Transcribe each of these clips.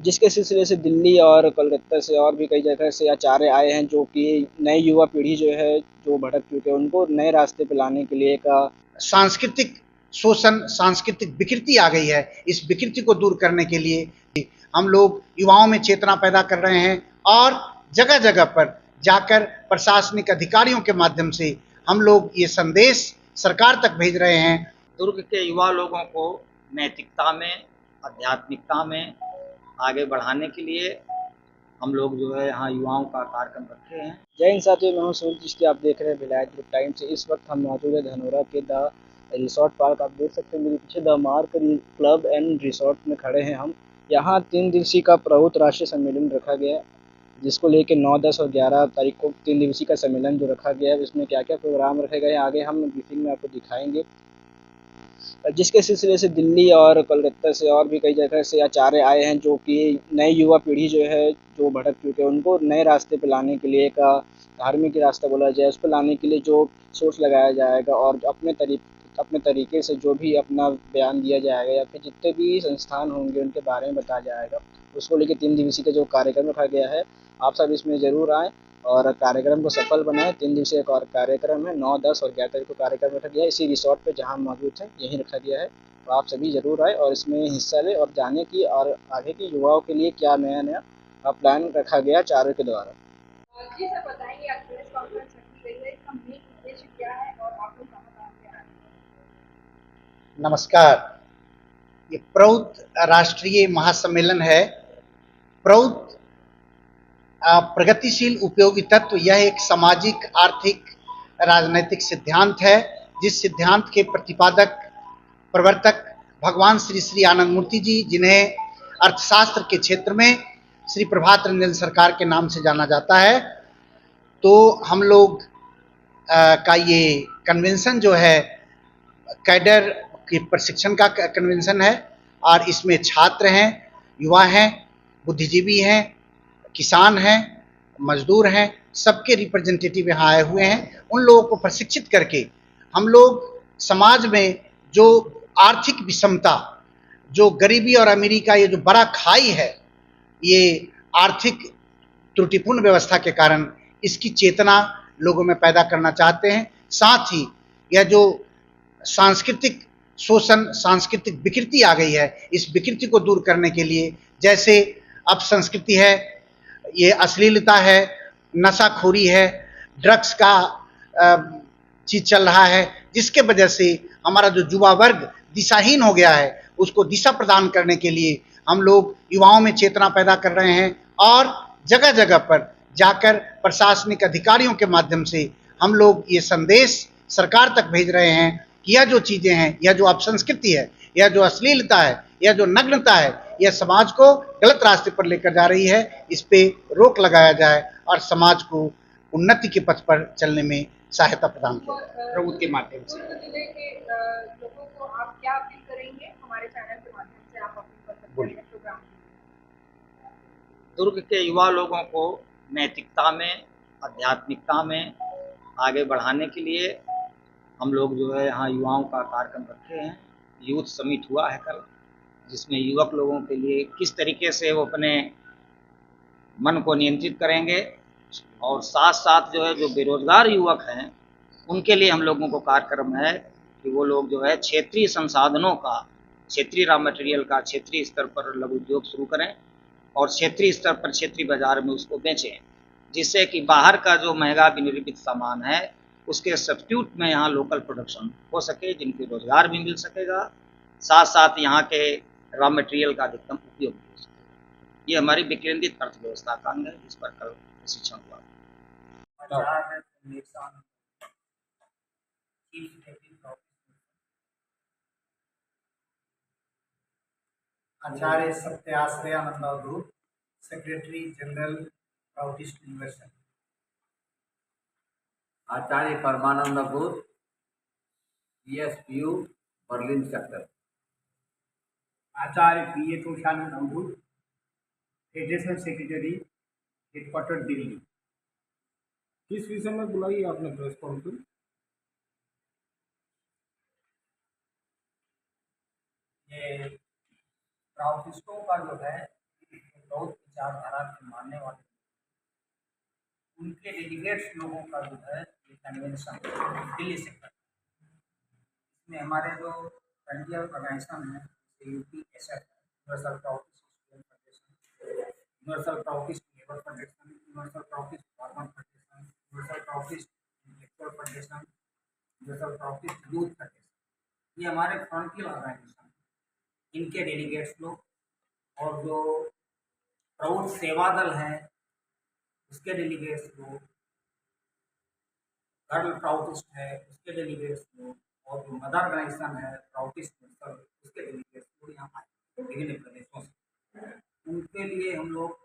जिसके सिलसिले से दिल्ली और कोलकाता से और भी कई जगह से आचार्य आए हैं, जो कि नई युवा पीढ़ी जो है, जो भटक चुके हैं, उनको नए रास्ते पे लाने के लिए एक सांस्कृतिक शोषण, सांस्कृतिक विकृति आ गई है। इस विकृति को दूर करने के लिए हम लोग युवाओं में चेतना पैदा कर रहे हैं और जगह-जगह पर जाकर प्रशासनिक अधिकारियों के माध्यम से हम लोग ये संदेश सरकार तक भेज रहे हैं। दुर्ग के युवा लोगों को नैतिकता में, आध्यात्मिकता में आगे बढ़ाने के लिए हम लोग जो है यहाँ युवाओं का कार्यक्रम रखे हैं। जय हिंद साथियों, मैं हूं सुनील जिसकी आप देख रहे हैं विलायत ग्रुप टाइम से। इस वक्त हम मौजूद है धनोरा के द रिसोर्ट पार्क। आप देख सकते हैं मेरे पीछे the mark club and resort में खड़े हैं हम। यहाँ 3 दिवसीय का प्रभुत्व राष्ट्रीय सम्मेलन रखा गया है, जिसको लेके 9, 10 और 11 तारीख को 3 दिवसीय का सम्मेलन जो रखा गया है, उसमें क्या क्या प्रोग्राम रखे गए हैं आगे हम ब्रीफिंग में आपको दिखाएंगे। जिसके सिलसिले से दिल्ली और कोलकाता से और भी कई जगह से आचार्य आए हैं, जो कि नई युवा पीढ़ी जो है, जो भटक चुके हैं, उनको नए रास्ते पे लाने के लिए एक धार्मिक रास्ता बोला जाए, उस पर लाने के लिए जो सोर्स लगाया जाएगा और अपने तरीके से जो भी अपना बयान दिया जाएगा या फिर जितने भी संस्थान होंगे उनके बारे में बताया जाएगा, उसको लेकर 3 दिवसीय का जो कार्यक्रम रखा गया है, आप सब इसमें ज़रूर आएँ और कार्यक्रम को सफल बनाएं। 3 दिवसीय एक और कार्यक्रम है, 9, 10 और 11 तारीख को कार्यक्रम रखा गया है इसी रिसोर्ट पे जहाँ हम मौजूद हैं, यहीं रखा गया है। तो आप सभी ज़रूर आए और इसमें हिस्सा लें और जाने की और आगे की युवाओं के लिए क्या नया नया प्लान रखा गया आचार्य के द्वारा। जी सर, बताएंगे आज प्रेस कॉन्फ्रेंस रखी गई है, इसका मेन उद्देश्य क्या है और आप लोग कहाँ से आ रहे हैं? नमस्कार। ये प्रौत राष्ट्रीय महासम्मेलन है। प्रौत प्रगतिशील उपयोगी तत्व, यह एक सामाजिक, आर्थिक, राजनैतिक सिद्धांत है, जिस सिद्धांत के प्रतिपादक, प्रवर्तक भगवान श्री श्री आनंद मूर्ति जी, जिन्हें अर्थशास्त्र के क्षेत्र में श्री प्रभात रंजन सरकार के नाम से जाना जाता है। तो हम लोग का ये कन्वेंशन जो है कैडर के प्रशिक्षण का कन्वेंशन है और इसमें छात्र हैं, युवा हैं, बुद्धिजीवी हैं, किसान हैं, मजदूर हैं, सबके रिप्रेजेंटेटिव यहाँ आए हुए हैं। उन लोगों को प्रशिक्षित करके हम लोग समाज में जो आर्थिक विषमता, जो गरीबी और अमीरी का ये जो बड़ा खाई है, ये आर्थिक त्रुटिपूर्ण व्यवस्था के कारण इसकी चेतना लोगों में पैदा करना चाहते हैं। साथ ही यह जो सांस्कृतिक शोषण, सांस्कृतिक विकृति आ गई है, इस विकृति को दूर करने के लिए, जैसे अब संस्कृति है, ये अश्लीलता है, नशाखोरी है, ड्रग्स का चीज चल रहा है, जिसके वजह से हमारा जो युवा वर्ग दिशाहीन हो गया है, उसको दिशा प्रदान करने के लिए हम लोग युवाओं में चेतना पैदा कर रहे हैं और जगह जगह पर जाकर प्रशासनिक अधिकारियों के माध्यम से हम लोग ये संदेश सरकार तक भेज रहे हैं कि यह जो चीजें हैं, यह जो अपसंस्कृति है, यह जो अश्लीलता है, यह जो नग्नता है, यह समाज को गलत रास्ते पर लेकर जा रही है। इस पे रोक लगाया जाए और समाज को उन्नति के पथ पर चलने में सहायता प्रदान की जाए प्रभु के माध्यम से। जिले के लोगों को आप क्या अपील करेंगे? हमारे चैनल के माध्यम से आप अपील कर सकते हैं प्रोग्राम। दुर्ग के युवा लोगों को नैतिकता में, आध्यात्मिकता में आगे बढ़ाने के लिए हम लोग जो है यहाँ युवाओं का कार्यक्रम रखे हैं। यूथ समिट हुआ है कल, जिसमें युवक लोगों के लिए किस तरीके से वो अपने मन को नियंत्रित करेंगे और साथ साथ जो है जो बेरोजगार युवक हैं उनके लिए हम लोगों को कार्यक्रम है कि वो लोग जो है क्षेत्रीय संसाधनों का, क्षेत्रीय रॉ मटेरियल का क्षेत्रीय स्तर पर लघु उद्योग शुरू करें और क्षेत्रीय स्तर पर क्षेत्रीय बाजार में उसको बेचें, जिससे कि बाहर का जो महंगा विनिर्मित सामान है उसके सब्स्टिट्यूट में यहाँ लोकल प्रोडक्शन हो सके, जिनके रोजगार भी मिल सकेगा, साथ साथ यहाँ के रॉ मटेरियल का अधिकतम उपयोग भी हो सकेगा। ये हमारी विकेंद्रित अर्थव्यवस्था का अंग है, जिस पर कल प्रशिक्षण हुआ। आचार्य सत्याश्रयानंद अवधूत, सेक्रेटरी जनरल प्राउडिस्ट यूनिवर्सिटी। आचार्य परमानंद अवधूत, ESPU बर्लिन चैप्टर। आचार्य PA तोषानंद अवधूत, फेडरेशन सेक्रेटरी, हेडक्वार्टर दिल्ली। किस विषय में बुलाई आपने प्रेस कॉन्फ्रेंस? ये प्राउडिस्टों का जो है उनके डेलीगेट्स लोगों का जो है ये कन्वेंशन दिल्ली से करते हैं। इसमें हमारे जो ट्राइबल ऑर्गेनाइजेशन है जैसे UP SF universal Proutist student federation, universal Proutist labour federation, universal Proutist farmer federation, universal Proutist intellectual federation, universal Proutist youth federation, ये हमारे फ्रंटियर ऑर्गेनाइजेशन हैं। इनके डेलीगेट्स लोग और जो प्राउड सेवा दल है उसके डेलीगेट्स लोग, गर्ल प्राउटिस्ट है उसके डेलीगेट्स लोग, और जो मदर ऑर्गेनाइजेशन है प्राउटिस्ट यूनिवर्सल उसके डेलीगेट्स लोग यहाँ आए विभिन्न प्रदेशों से। उनके लिए हम लोग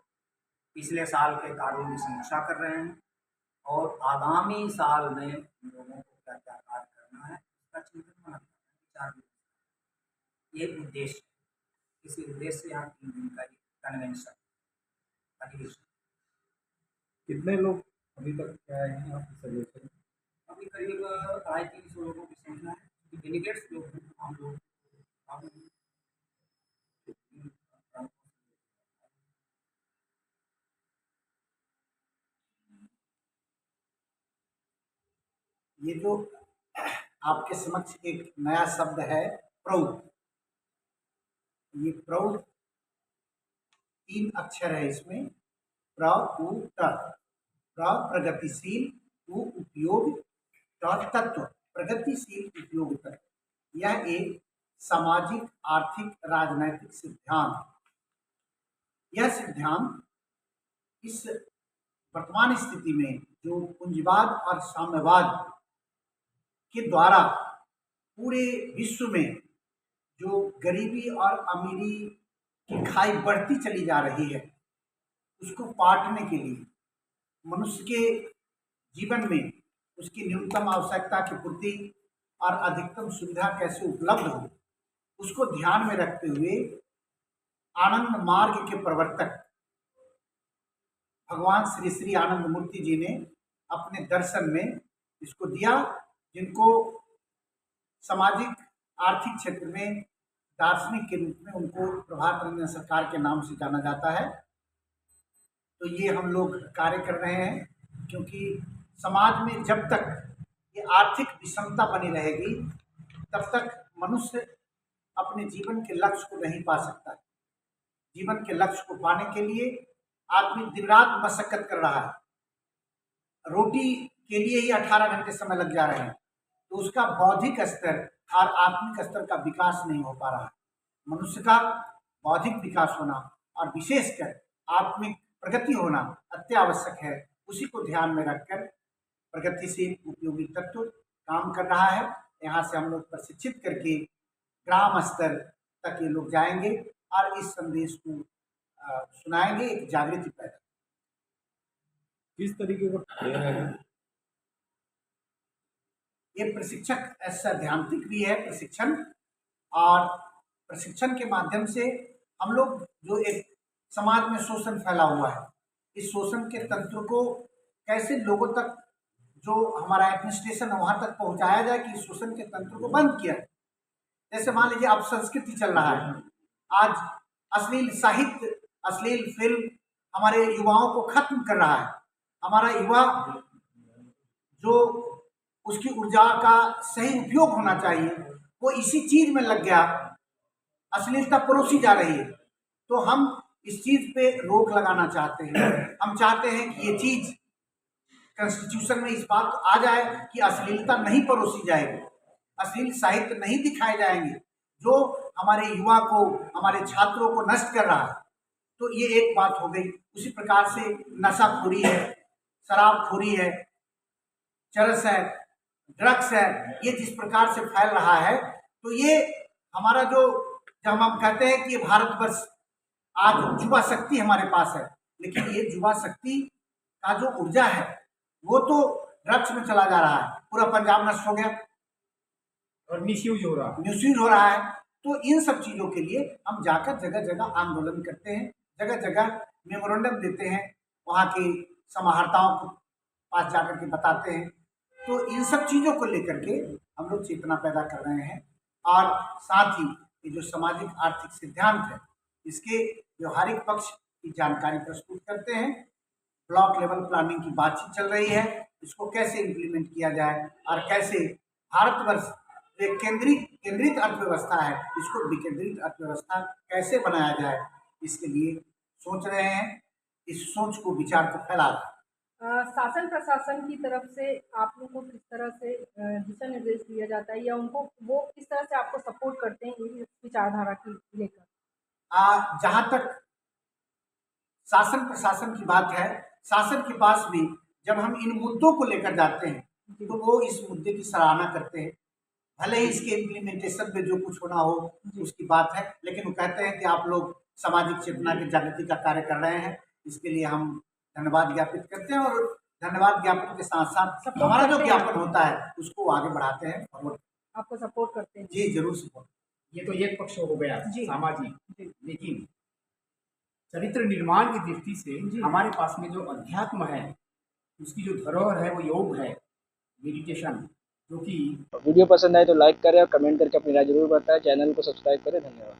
पिछले साल के कार्यों की समीक्षा कर रहे हैं और आगामी साल में हम लोगों को क्या क्या कार्य करना है उसका चिंतन मनन करना है, विचार ये उद्देश्य है। इसी उद्देश्य से यहाँ 3 दिन का ये कन्वेंशन अधिवेशन कितने लोग अभी तक आए हैं आपके सजेशन? अभी करीब 250-300 लोगों की संख्या है। डेलीगेट्स लोग हैं, हम लोग ये जो आपके समक्ष एक नया शब्द है प्रौढ़, ये प्रौढ़ 3 अक्षर है इसमें, प्र उ ट। प्र प्रगतिशील, उ उपयोग, ट तत्व, प्रगतिशील उपयोग तत्व। यह एक सामाजिक आर्थिक राजनैतिक सिद्धांत, यह सिद्धांत इस वर्तमान स्थिति में जो पूंजीवाद और साम्यवाद के द्वारा पूरे विश्व में जो गरीबी और अमीरी की खाई बढ़ती चली जा रही है उसको पाटने के लिए, मनुष्य के जीवन में उसकी न्यूनतम आवश्यकता की पूर्ति और अधिकतम सुविधा कैसे उपलब्ध हो उसको ध्यान में रखते हुए आनंद मार्ग के प्रवर्तक भगवान श्री श्री आनंद मूर्ति जी ने अपने दर्शन में इसको दिया, जिनको सामाजिक आर्थिक क्षेत्र में दार्शनिक के रूप में उनको प्रभात रंजन सरकार के नाम से जाना जाता है। तो ये हम लोग कार्य कर रहे हैं क्योंकि समाज में जब तक ये आर्थिक विषमता बनी रहेगी तब तक मनुष्य अपने जीवन के लक्ष्य को नहीं पा सकता। जीवन के लक्ष्य को पाने के लिए आदमी दिन रात मशक्कत कर रहा है, रोटी के लिए ही 18 घंटे समय लग जा रहे हैं, तो उसका बौद्धिक स्तर और आत्मिक स्तर का विकास नहीं हो पा रहा है। मनुष्य का बौद्धिक विकास होना और विशेषकर आत्मिक प्रगति होना अत्यावश्यक है। उसी को ध्यान में रखकर प्रगतिशील उपयोगी तत्व काम कर रहा है। यहाँ से हम लोग प्रशिक्षित करके ग्राम स्तर तक ये लोग जाएंगे और इस संदेश को सुनाएंगे, एक जागृति पैदा। किस तरीके का दे रहे हैं? ये प्रशिक्षक सैद्धांतिक भी है प्रशिक्षण, और प्रशिक्षण के माध्यम से हम लोग जो एक समाज में शोषण फैला हुआ है, इस शोषण के तंत्र को कैसे लोगों तक, जो हमारा एडमिनिस्ट्रेशन है वहाँ तक पहुँचाया जाए कि इस शोषण के तंत्र को बंद किया। जैसे मान लीजिए अब संस्कृति चल रहा है, आज अश्लील साहित्य, अश्लील फिल्म हमारे युवाओं को खत्म कर रहा है। हमारा युवा जो उसकी ऊर्जा का सही उपयोग होना चाहिए वो इसी चीज में लग गया, अश्लीलता परोसी जा रही है। तो हम इस चीज पे रोक लगाना चाहते हैं। हम चाहते हैं कि ये चीज कॉन्स्टिट्यूशन में इस बात आ जाए कि अश्लीलता नहीं परोसी जाएगी, अश्लील साहित्य नहीं दिखाए जाएंगे जो हमारे युवा को, हमारे छात्रों को नष्ट कर रहा है। तो ये एक बात हो गई। उसी प्रकार से नशाखोरी है, शराबखोरी है, चरस है, ड्रग्स है, ये जिस प्रकार से फैल रहा है, तो ये हमारा जो जब हम कहते हैं कि ये भारतवर्ष आज युवा शक्ति हमारे पास है, लेकिन ये युवा शक्ति का जो ऊर्जा है वो तो ड्रग्स में चला जा रहा है। पूरा पंजाब नष्ट हो गया और मिसयूज हो रहा है, मिसयूज हो रहा है। तो इन सब चीज़ों के लिए हम जाकर जगह जगह आंदोलन करते हैं, जगह जगह मेमोरेंडम देते हैं, वहाँ के समाहर्ताओं को पास जाकर के बताते हैं। तो इन सब चीज़ों को लेकर के हम लोग चेतना पैदा कर रहे हैं और साथ ही ये जो सामाजिक आर्थिक सिद्धांत है इसके व्यवहारिक पक्ष की जानकारी प्रस्तुत करते हैं। ब्लॉक लेवल प्लानिंग की बातचीत चल रही है। इसको कैसे इम्प्लीमेंट किया जाए और कैसे भारतवर्ष एक केंद्रित अर्थव्यवस्था है, इसको विकेंद्रित अर्थव्यवस्था कैसे बनाया जाए, इसके लिए सोच रहे हैं। इस सोच को, विचार को फैला रहे हैं। शासन प्रशासन की तरफ से आप लोगों को किस तरह से दिशा निर्देश दिया जाता है, या उनको वो किस तरह से आपको सपोर्ट करते हैं इस विचारधारा की लेकर? जहाँ तक शासन प्रशासन की बात है, शासन के पास भी जब हम इन मुद्दों को लेकर जाते हैं तो वो इस मुद्दे की सराहना करते हैं। भले ही इसके इम्प्लीमेंटेशन में जो कुछ होना हो उसकी बात है, लेकिन वो कहते हैं कि आप लोग सामाजिक चेतना की जागृति का कार्य कर रहे हैं, इसके लिए हम धन्यवाद ज्ञापित करते हैं। और धन्यवाद ज्ञापन के साथ साथ हमारा जो ज्ञापन होता है उसको आगे बढ़ाते हैं, फॉरवर्ड आपको सपोर्ट करते हैं? जी जरूर सपोर्ट। ये तो एक पक्ष हो गया जी। सामाजिक, लेकिन चरित्र निर्माण की दृष्टि से हमारे पास में जो अध्यात्म है, उसकी जो धरोहर है वो योग है, मेडिटेशन, जो कि वीडियो पसंद आए तो लाइक करें और कमेंट करके अपनी राय जरूर बताएं। चैनल को सब्सक्राइब करें। धन्यवाद।